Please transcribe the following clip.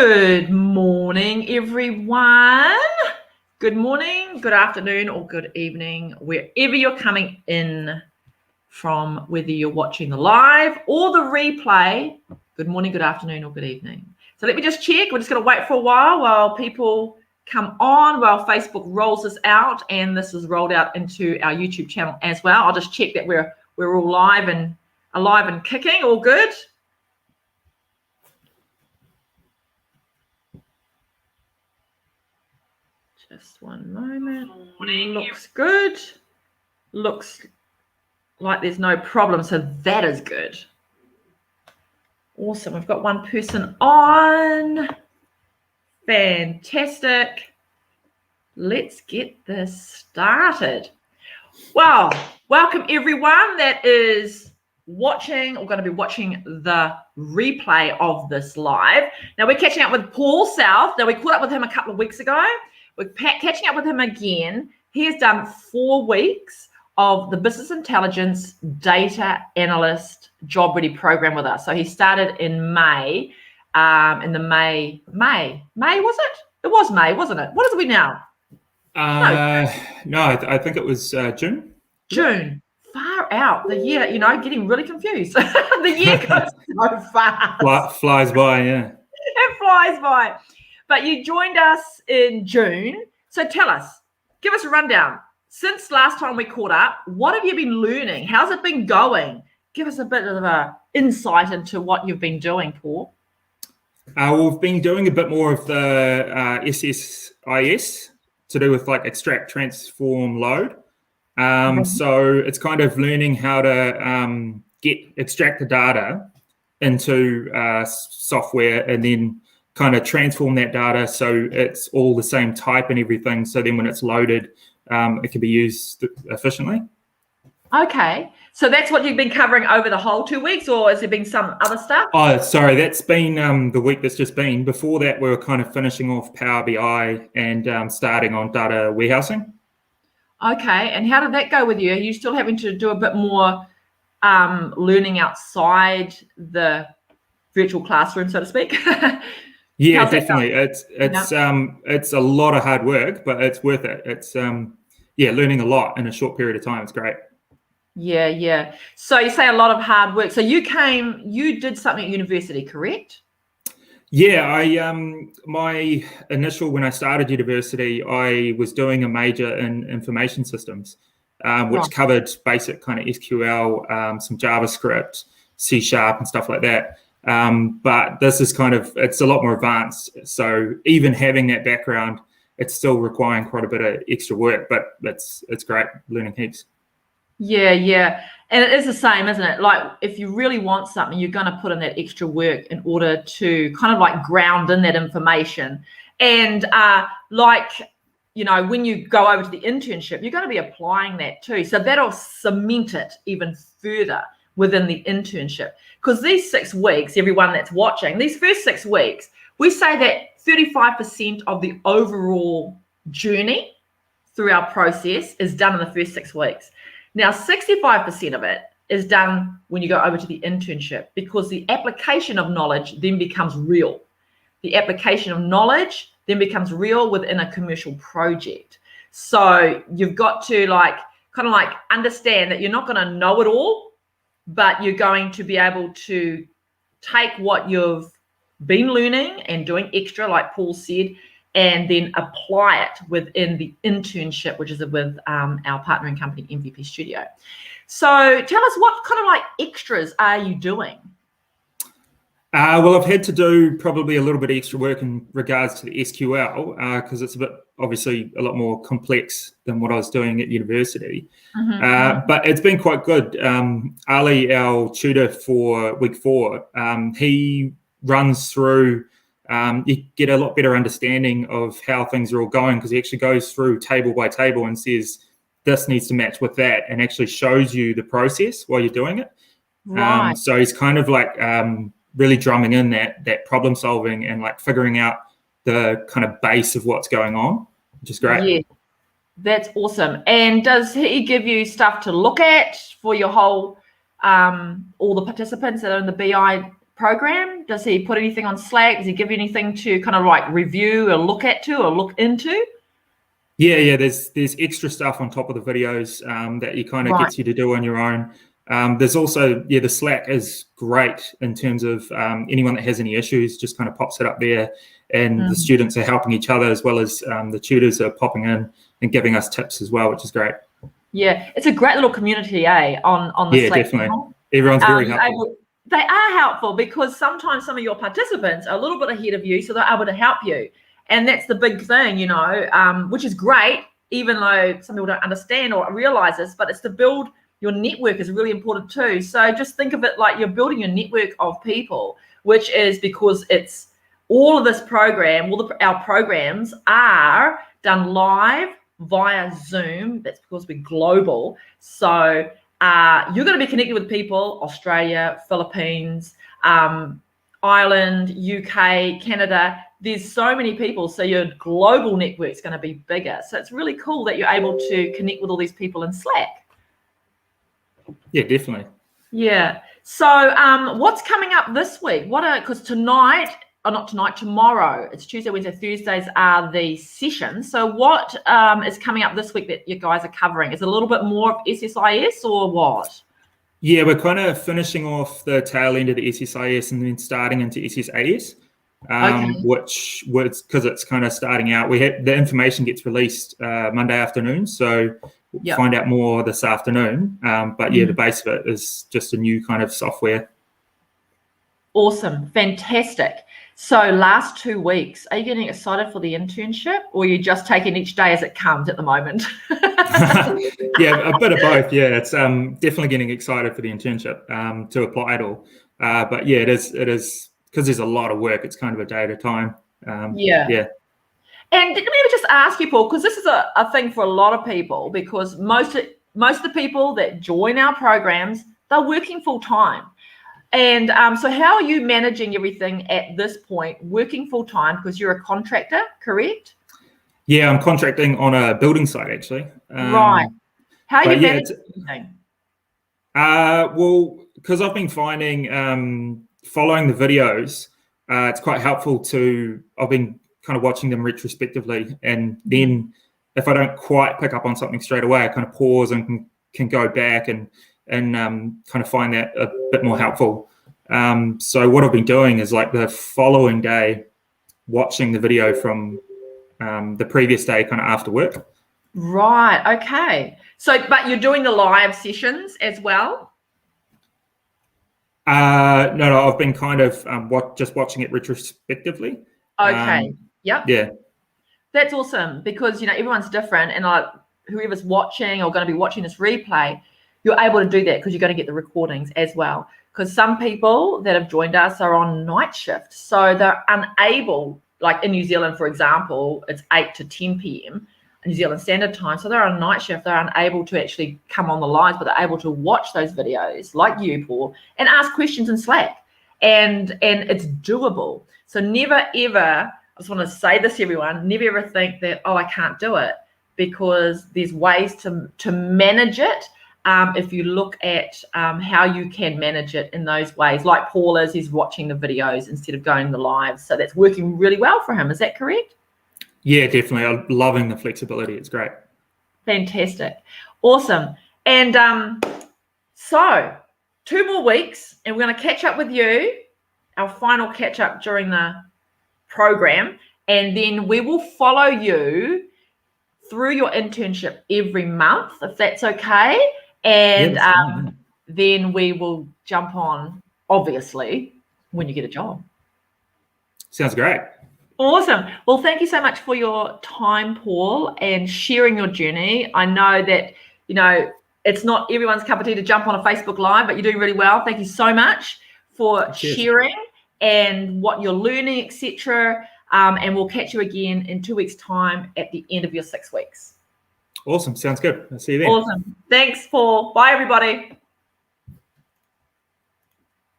Good morning, everyone. Good morning, good afternoon, or good evening, wherever you're coming in from, whether you're watching the live or the replay. Good morning, good afternoon, or good evening. So let me just check. We're just going to wait for a while people come on, while Facebook rolls this out, and this is rolled out into our YouTube channel as well. I'll just check that we're all live and alive and kicking. All good. Just one moment. Looks good. Looks like there's no problem, so that is good. Awesome. We've got one person on. Fantastic. Let's get this started. Well, welcome everyone that is watching or going to be watching the replay of this live. Now we're catching up with Paul South. Now we caught up with him a couple of weeks ago. We're catching up with him again. He has done 4 weeks of the Business Intelligence Data Analyst Job Ready Programme with us. So he started in May, May was it? It was May, wasn't it? What is we now? No, I think it was June. June. Far out. The year, getting really confused. The year goes so fast. Flies by, yeah. It flies by. But you joined us in June. So tell us, give us a rundown. Since last time we caught up, what have you been learning? How's it been going? Give us a bit of an insight into what you've been doing, Paul. We've been doing a bit more of the SSIS to do with like extract, transform, load. So it's kind of learning how to extract the data into software and then kind of transform that data so it's all the same type and everything. So then when it's loaded, it can be used efficiently. Okay. So that's what you've been covering over the whole 2 weeks, or has there been some other stuff? Oh, sorry. That's been the week that's just been. Before that, we were kind of finishing off Power BI and starting on data warehousing. Okay. And how did that go with you? Are you still having to do a bit more learning outside the virtual classroom, so to speak? Yeah, definitely. It's a lot of hard work, but it's worth it. It's learning a lot in a short period of time. It's great. Yeah. So you say a lot of hard work. So you did something at university, correct? Yeah, my initial, when I started university, I was doing a major in information systems, which covered basic kind of SQL, some JavaScript, C# and stuff like that. But this is it's a lot more advanced. So even having that background, it's still requiring quite a bit of extra work, but it's great, learning heaps. Yeah. And it is the same, isn't it? Like if you really want something, you're going to put in that extra work in order to kind of like ground in that information. And when you go over to the internship, you're going to be applying that too. So that'll cement it even further within the internship. Because these 6 weeks, everyone that's watching, these first 6 weeks, we say that 35% of the overall journey through our process is done in the first 6 weeks. Now, 65% of it is done when you go over to the internship, because the application of knowledge then becomes real. The application of knowledge then becomes real within a commercial project. So you've got to understand that you're not going to know it all, but you're going to be able to take what you've been learning and doing extra, like Paul said, and then apply it within the internship, which is with our partnering company, MVP Studio. So tell us, what kind of like extras are you doing? Well, I've had to do probably a little bit of extra work in regards to the SQL because it's obviously a lot more complex than what I was doing at university. But it's been quite good. Ali, our tutor for week 4, he runs through. You get a lot better understanding of how things are all going because he actually goes through table by table and says this needs to match with that, and actually shows you the process while you're doing it. Right. So he's kind of like really drumming in that problem solving and like figuring out the kind of base of what's going on, which is great. Yeah, that's awesome. And does he give you stuff to look at for your whole all the participants that are in the BI program? Does he put anything on Slack? Does he give you anything to kind of like review or look into? Yeah. There's extra stuff on top of the videos that he kind of gets you to do on your own. There's also, the Slack is great in terms of anyone that has any issues just kind of pops it up there, and the students are helping each other, as well as the tutors are popping in and giving us tips as well, which is great. Yeah, it's a great little community, on the Slack. Yeah, definitely. Everyone's very helpful. They are helpful because sometimes some of your participants are a little bit ahead of you, so they're able to help you. And that's the big thing, which is great, even though some people don't understand or realize this, but it's to build your network is really important too. So just think of it like you're building your network of people, which is because it's all of this program, our programs are done live via Zoom. That's because we're global. So you're going to be connected with people, Australia, Philippines, Ireland, UK, Canada. There's so many people, so your global network's going to be bigger. So it's really cool that you're able to connect with all these people in Slack. Yeah, definitely. Yeah. So what's coming up this week? Because tomorrow, it's Tuesday, Wednesday, Thursdays are the sessions. So what is coming up this week that you guys are covering? Is it a little bit more of SSIS or what? Yeah, we're kind of finishing off the tail end of the SSIS and then starting into SSAS, which was because it's kind of starting out. The information gets released Monday afternoon, so we'll find out more this afternoon. But the base of it is just a new kind of software. Awesome, fantastic. So last 2 weeks, are you getting excited for the internship, or are you just taking each day as it comes at the moment? Yeah, a bit of both. Yeah, it's definitely getting excited for the internship to apply it all. But yeah, it is because there's a lot of work. It's kind of a day at a time. Yeah. And let me just ask you, Paul, because this is a thing for a lot of people, because most of the people that join our programs, they're working full time. And so how are you managing everything at this point, working full time, because you're a contractor, correct? Yeah, I'm contracting on a building site, actually. Right. How are you managing everything? Well, because I've been finding following the videos, it's quite helpful I've been kind of watching them retrospectively, and then if I don't quite pick up on something straight away, I kind of pause and can go back and kind of find that a bit more helpful. So what I've been doing is like the following day, watching the video from the previous day kind of after work. Right, okay. So, but you're doing the live sessions as well? No, I've been kind of just watching it retrospectively. Okay, yep. Yeah. That's awesome, because, everyone's different, and whoever's watching or going to be watching this replay, you're able to do that because you're going to get the recordings as well. Because some people that have joined us are on night shift, so they're unable, like in New Zealand, for example, it's 8 to 10 p.m. New Zealand Standard Time, so they're on night shift. They're unable to actually come on the lines, but they're able to watch those videos like you, Paul, and ask questions in Slack, and it's doable. So never ever, I just want to say this to everyone, never ever think that, I can't do it, because there's ways to manage it. If you look at how you can manage it in those ways, like Paul he's watching the videos instead of going the live. So that's working really well for him. Is that correct? Yeah, definitely. I'm loving the flexibility. It's great. Fantastic. Awesome. And so 2 more weeks, and we're going to catch up with you, our final catch up during the program. And then we will follow you through your internship every month, if that's okay. And then we will jump on, obviously, when you get a job. Sounds great. Awesome. Well, thank you so much for your time, Paul, and sharing your journey. I know that, it's not everyone's cup of tea to jump on a Facebook Live, but you're doing really well. Thank you so much for sharing and what you're learning, etc. And we'll catch you again in 2 weeks' time at the end of your 6 weeks. Awesome. Sounds good. I'll see you then. Awesome. Thanks, Paul. Bye, everybody.